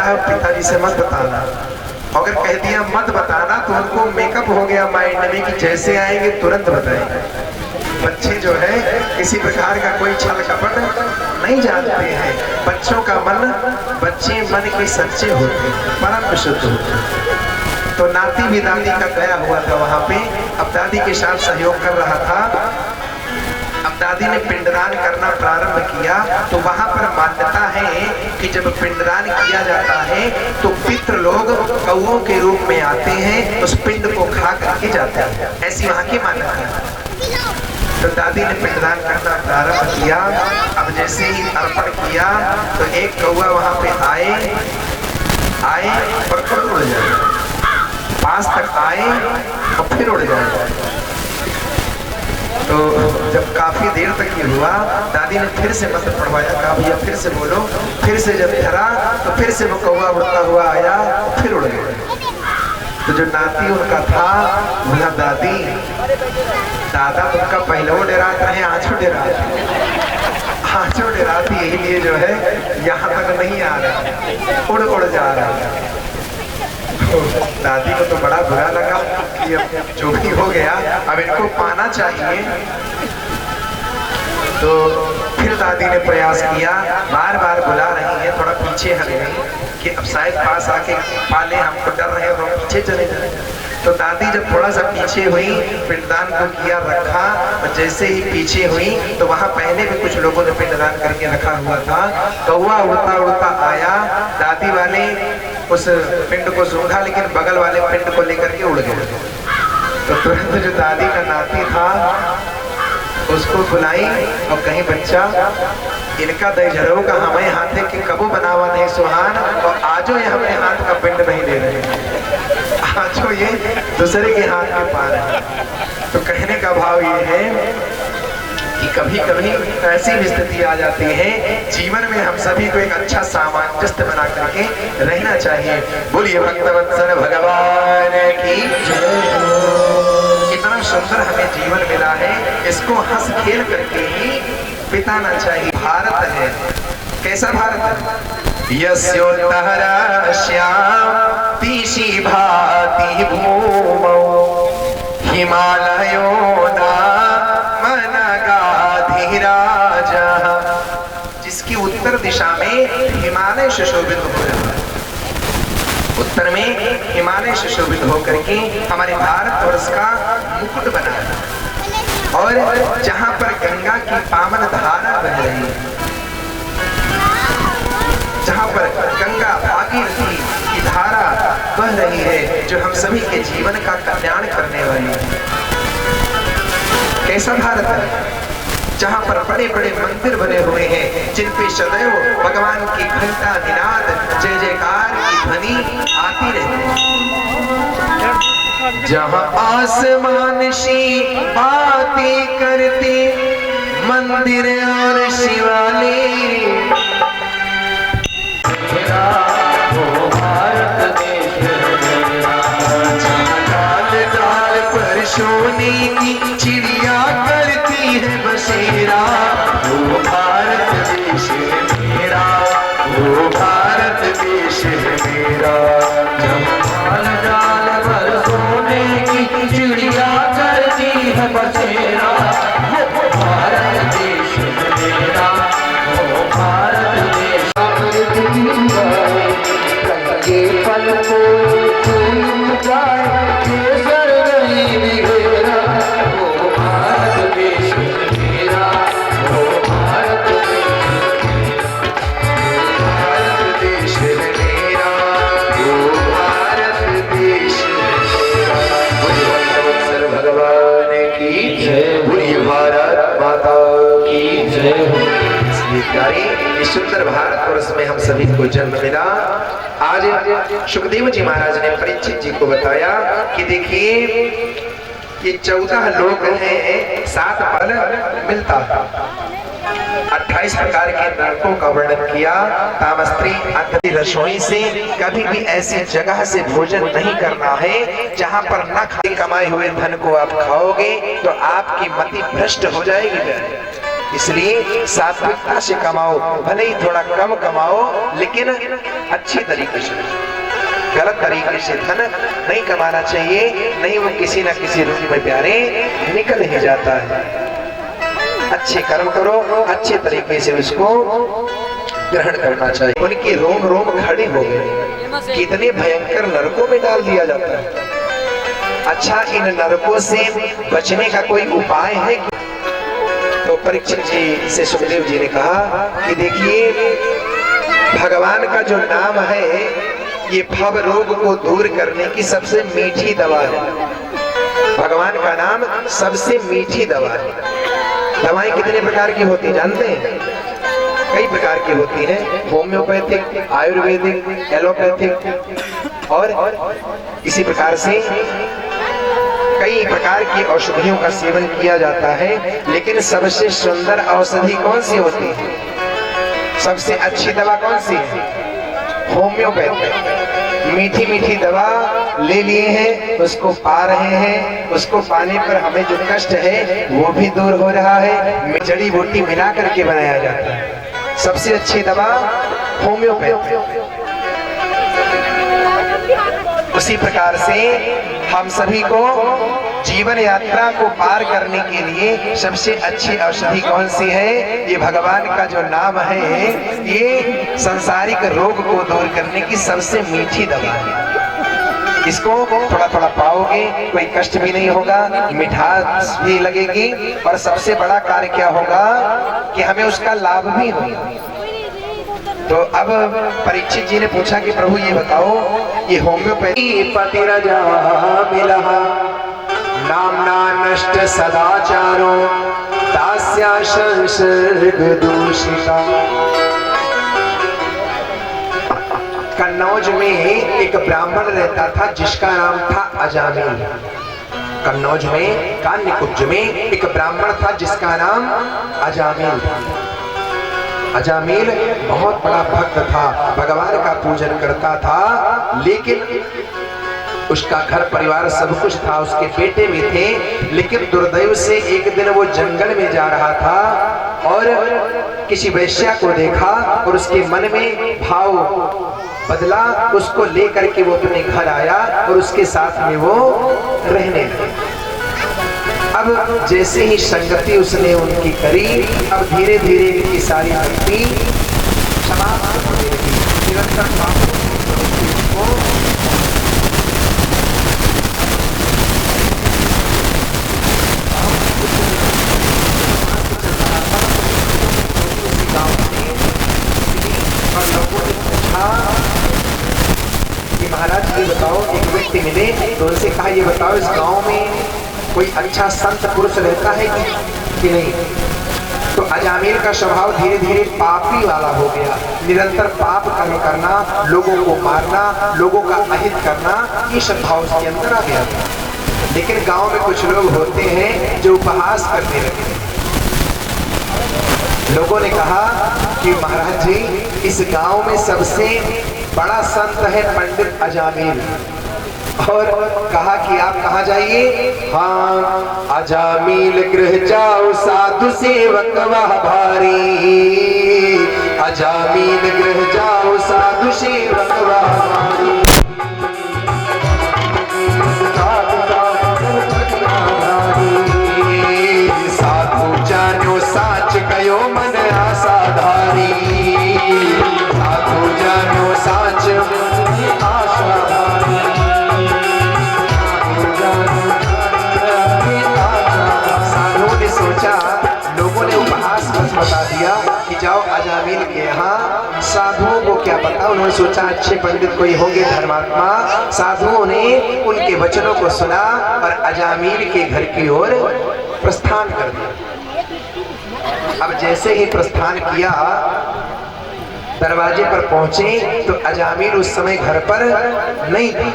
बताया पिताजी से मत बताना। अगर कह दिया मत बताना तो उनको मेकअप हो गया माइंड में कि जैसे आएंगे तुरंत बताएंगे। बच्चे जो है किसी प्रकार का कोई छल कपट नहीं जानते हैं। बच्चों का मन, बच्चे मन के सच्चे होते हैं, परम शुद्ध होते हैं। तो नाती भी दादी का गया हुआ था वहां पे, अब दादी के साथ सहयोग कर रहा था। अब दादी ने पिंडदान करना प्रारंभ किया तो वहां पर मान्यता है कि जब पिंडदान किया जाता है तो पितृ लोग कौओं के रूप में आते हैं, उस पिंड को खा करके जाते हैं, ऐसी वहां की मान्यता है। तो दादी ने पिंडदान करना प्रारंभ किया। अब जैसे ही अर्पण किया तो एक कौआ वहां पे आए और फिर उड़ जाए, पास तक आए और फिर उड़ जाए। तो जब काफी देर तक ये हुआ, दादी ने फिर से मंत्र पढ़वाया, कहा भैया फिर से बोलो। फिर से जब धरा तो फिर से वो कौवा उड़ता हुआ आया, फिर उड़ गया। तो जो नाती उनका था बोला, दादी दादा तुमका पहले वो डराते रहे, आँचो डराती, यही लिए जो है यहाँ तक नहीं आ रहा, उड़ जा रहा है। तो दादी को तो बड़ा बुरा लगा कि अब जो भी हो गया अब इनको पाना चाहिए। तो फिर दादी ने प्रयास किया, बार बार बुला रही है, थोड़ा पीछे हट गई कि अब शायद पास आके पाले, हमको डर रहे हो, पीछे चले जाए। तो दादी जब थोड़ा सा पीछे हुई, पिंडदान को किया, रखा, और जैसे ही पीछे हुई तो वहां पहले भी कुछ लोगों ने पिंडदान करके रखा हुआ था। कौवा उड़ता उड़ता आया, दादी वाले उस पिंड को सूंघा लेकिन बगल वाले पिंड को लेकर के उड़ गए। तो तुरंत जो दादी का नाती था उसको बुलाई और कहीं बच्चा इनका दजरो का हमें हाथे के कबू बनावा नहीं सुहान, और आजो ये हमें हाथ का पिंड नहीं दे रहे, आजो ये दूसरे के हाथ में पा रहे। तो कहने का भाव ये है कि कभी कभी ऐसी भी स्थिति आ जाती है जीवन में, हम सभी को एक अच्छा सामंजस्य बना करके रहना चाहिए। बोलिए भक्तवत्सल भगवान की जय। इतना सुंदर हमें जीवन मिला है, इसको हंस खेल करके ही बिताना चाहिए। भारत है, कैसा भारत है? यस्योत्तरा श्याम तीसी भाति भूमौ हिमालयो जिसकी उत्तर दिशा में हिमालय सुशोभित हो जाता है। उत्तर में हिमालय सुशोभित होकर के हमारे भारतवर्ष का मुकुट बना है। और जहां पर गंगा की पावन धारा बह रही है, जहां पर गंगा भागीरथी की धारा बह रही है, जो हम सभी के जीवन का कल्याण करने वाली है। कैसा भारत है? जहां पर बड़े बड़े मंदिर बने हुए हैं, जिन पे सदैव भगवान की घंटा निनाद जय जयकार की ध्वनि आती रहती है। जहां आसमान सी बातें करते मंदिर और शिवालय, भारत देश डाल डाल पर सोने की चिड़िया करती है बसेरा। वो भारत देश है मेरा, वो भारत देश है मेरा। डाल डाल पर सोने की चिड़िया करती है बसेरा। वो भारत देश है मेरा, वो भारत देश। के फल को फूल जाए केसर नहीं बिगेरा। वो भारत देश मेरा, वो भारत देश है मेरा, वो भारत देश है। भगवान की जय, बोलिए भारत माता की जय। इस सुंदर भारतवर्ष में हम सभी को जन्म मिला। आज सुखदेव जी महाराज ने परीक्षित जी को बताया कि देखिए ये 14 लोग हैं, 7 फल मिलता है। 28 प्रकार के नरकों का वर्णन किया। तामस्त्री अंधी रसोई से कभी भी ऐसी जगह से भोजन नहीं करना है जहां पर न खाए कमाए हुए धन को आप खाओगे तो आपकी मति भ्रष्ट हो जाएगी। इसलिए सात्विकता से कमाओ, भले ही थोड़ा कम कमाओ लेकिन अच्छी तरीके से। गलत तरीके से धन नहीं कमाना चाहिए, नहीं वो किसी न किसी रूप में प्यारे निकल ही जाता है। अच्छे कर्म करो, अच्छे तरीके से उसको ग्रहण करना चाहिए। उनके रोम रोम खड़े हो गए, कितने भयंकर नरकों में डाल दिया जाता है। अच्छा, इन नरकों से बचने का कोई उपाय है? तो परीक्षित जी से सुखदेव जी ने कहा कि देखिए, भगवान का जो नाम है ये भव रोग को दूर करने की सबसे मीठी दवा है। भगवान का नाम सबसे मीठी दवा है। दवाएं कितने प्रकार की होती जानते हैं? कई प्रकार की होती हैं, होम्योपैथिक, आयुर्वेदिक, एलोपैथिक और इसी प्रकार से कई प्रकार की औषधियों का सेवन किया जाता है। लेकिन सबसे सुंदर औषधि कौन सी होती है? सबसे अच्छी दवा कौन सी है? होम्योपैथिक। मीठी मीठी दवा ले लिए हैं, उसको पा रहे हैं, उसको पाने पर हमें जो कष्ट है वो भी दूर हो रहा है। जड़ी बूटी मिला करके बनाया जाता है। सबसे अच्छी दवा होम्योपैथी। उसी प्रकार से हम सभी को जीवन यात्रा को पार करने के लिए सबसे अच्छी औषधि कौन सी है? ये भगवान का जो नाम है, ये सांसारिक रोग को दूर करने की सबसे मीठी दवा है। इसको थोड़ा थोड़ा पाओगे, कोई कष्ट भी नहीं होगा, मिठास भी लगेगी, और सबसे बड़ा कार्य क्या होगा कि हमें उसका लाभ भी होगा। तो अब परीक्षित जी ने पूछा कि प्रभु ये बताओ, ये होम्योपैथी पतिरजा मिलः नामना नष्ट सदाचारो तास्या संसर्ग दूषिता। कन्नौज में एक ब्राह्मण रहता था जिसका नाम था अजामिल। कन्नौज में कान्यकुब्ज में एक ब्राह्मण था जिसका नाम अजामिल था। अजामिल बहुत बड़ा भक्त था, भगवान का पूजन करता था, लेकिन उसका घर परिवार सब कुछ था, उसके बेटे भी थे। लेकिन दुर्दैव से एक दिन वो जंगल में जा रहा था और किसी वैश्या को देखा और उसके मन में भाव बदला, उसको लेकर के वो अपने घर आया और उसके साथ में वो रहने लगे। अब जैसे ही संगति उसने उनकी करी, अब धीरे धीरे इनकी सारी भक्ति समाप्त होने लगी। निरंतर महाराज ये बताओ, एक व्यक्ति मिले तो उनसे कहा ये बताओ इस गांव में कोई अच्छा संत पुरुष रहता है कि नहीं? तो अजामिल का स्वभाव धीरे धीरे पापी वाला हो गया। निरंतर पाप कर्म करना, लोगों को मारना, लोगों का अहित करना, ये स्वभाव उसके अंदर आ गया था। लेकिन गांव में कुछ लोग होते हैं जो उपहास करने लगे। लोगों ने कहा कि महाराज जी, इस गांव में सबसे बड़ा संत है पंडित अजामिल, और कहा कि आप कहाँ जाइए? हाँ, अजामिल गृह जाओ साधु सेवक वह भारी। अजामिल गृह जाओ साधु सेवक वह भारी। साधु जानो साच कयो मन आसाधारी। साधु जानो साच आशाधारी। साधुओं ने सोचा, लोगों ने उपहास बता दिया कि जाओ अजामिल के यहाँ। साधुओं को क्या पता, उन्होंने सोचा अच्छे पंडित कोई होंगे, धर्मात्मा। साधुओं ने उनके वचनों को सुना और अजामिल के घर की ओर प्रस्थान कर दिया। अब जैसे ही प्रस्थान किया, दरवाजे पर पहुंचे तो अजामिल उस समय घर पर नहीं था।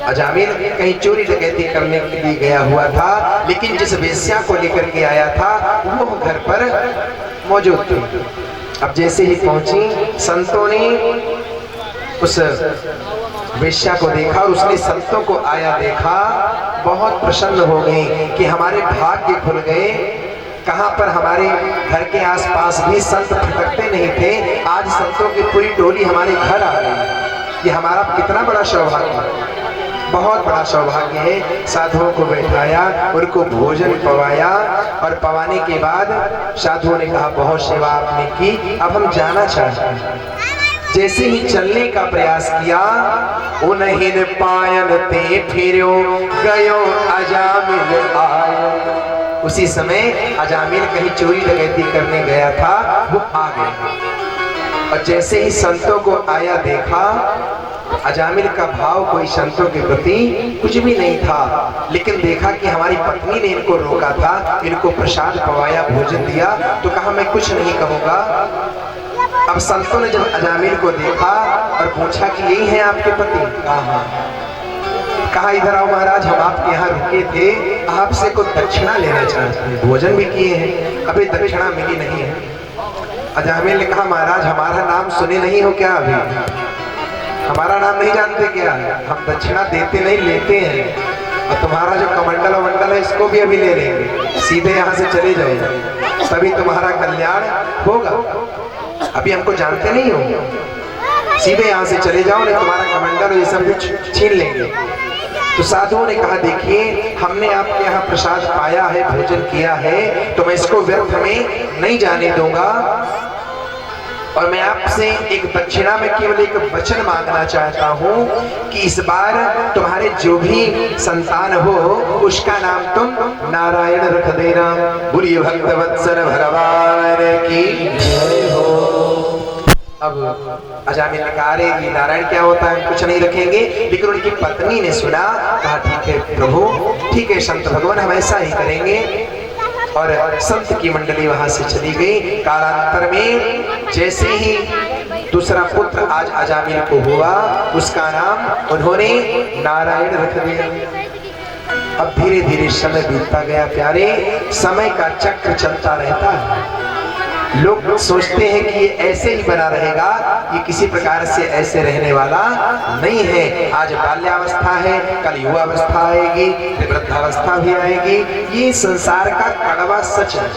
अजामिल कहीं चोरी डकैती करने के लिए गया हुआ था, लेकिन जिस वेश्या को लेकर के आया था वो घर पर मौजूद थी। अब जैसे ही पहुंची, संतों ने उस वेश्या को देखा और उसने संतों को आया देखा, बहुत प्रसन्न हो गए कि हमारे भाग्य खुल गए। कहाँ पर हमारे घर के आसपास भी संत भटकते नहीं थे, आज संतों की पूरी टोली हमारे घर आ गई। ये हमारा कितना बड़ा सौभाग्य है, बहुत बड़ा सौभाग्य है। साधुओं को बैठाया, उनको भोजन पवाया और पवाने के बाद साधुओं ने कहा बहुत सेवा आपने की, अब हम जाना चाहते हैं। जैसे ही चलने का प्रयास किया, उन्हीं पायन ते फिरो गयो अजामिल आयो। उसी समय अजामिल कहीं चोरी डकैती करने गया था, वो आ गया और जैसे ही संतों को आया देखा, अजामिल का भाव कोई संतों के प्रति कुछ भी नहीं था, लेकिन देखा कि हमारी पत्नी ने इनको रोका था, इनको प्रसाद पवाया, भोजन दिया, तो कहा मैं कुछ नहीं कहूँगा। अब संतों ने जब अजामिल को देखा और पूछा कि यही है आपके पति? कहा इधर आओ महाराज, हम आपके यहाँ रुके थे, आपसे कुछ दक्षिणा लेना चाहते हैं, भोजन भी किए हैं, अभी दक्षिणा मिली नहीं है। अजामिल ने कहा महाराज हमारा नाम सुने नहीं हो क्या? अभी हमारा नाम नहीं जानते क्या? हम दक्षिणा देते नहीं, लेते हैं, और तुम्हारा जो कमंडल वंडल है इसको भी अभी ले लेंगे, सीधे यहाँ से चले जाओ, तभी तुम्हारा कल्याण होगा। अभी हमको जानते नहीं हो, सीधे यहाँ से चले जाओ, नहीं तुम्हारा कमंडल ये सब भी छीन लेंगे। तो साधुओं ने कहा देखिए हमने आपके यहाँ प्रसाद पाया है, भोजन किया है, तो मैं इसको व्यर्थ में नहीं जाने दूंगा, और मैं आपसे एक दक्षिणा में केवल एक वचन मांगना चाहता हूँ कि इस बार तुम्हारे जो भी संतान हो उसका नाम तुम नारायण रख देना। बोलिए भक्तवत्सल भगवान की जय हो। अब अजामिल ने कहा अरे ये नारायण क्या होता है, कुछ नहीं रखेंगे, लेकिन उनकी पत्नी ने सुना, कहा ठीक है प्रभु, ठीक है संत भगवान, हम ऐसा ही करेंगे। और संत की मंडली वहां से चली गई। कालांतर में जैसे ही दूसरा पुत्र आज अजामिल को हुआ, उसका नाम उन्होंने नारायण रख दिया। अब धीरे धीरे समय बीतता गया प्यारे, समय का चक्र चलता रहता है। लोग सोचते हैं कि ये ऐसे ही बना रहेगा, ये किसी प्रकार से ऐसे रहने वाला नहीं है। आज बाल्यावस्था है, कल युवावस्था आएगी, फिर वृद्धावस्था भी आएगी। ये संसार का कड़वा सच है।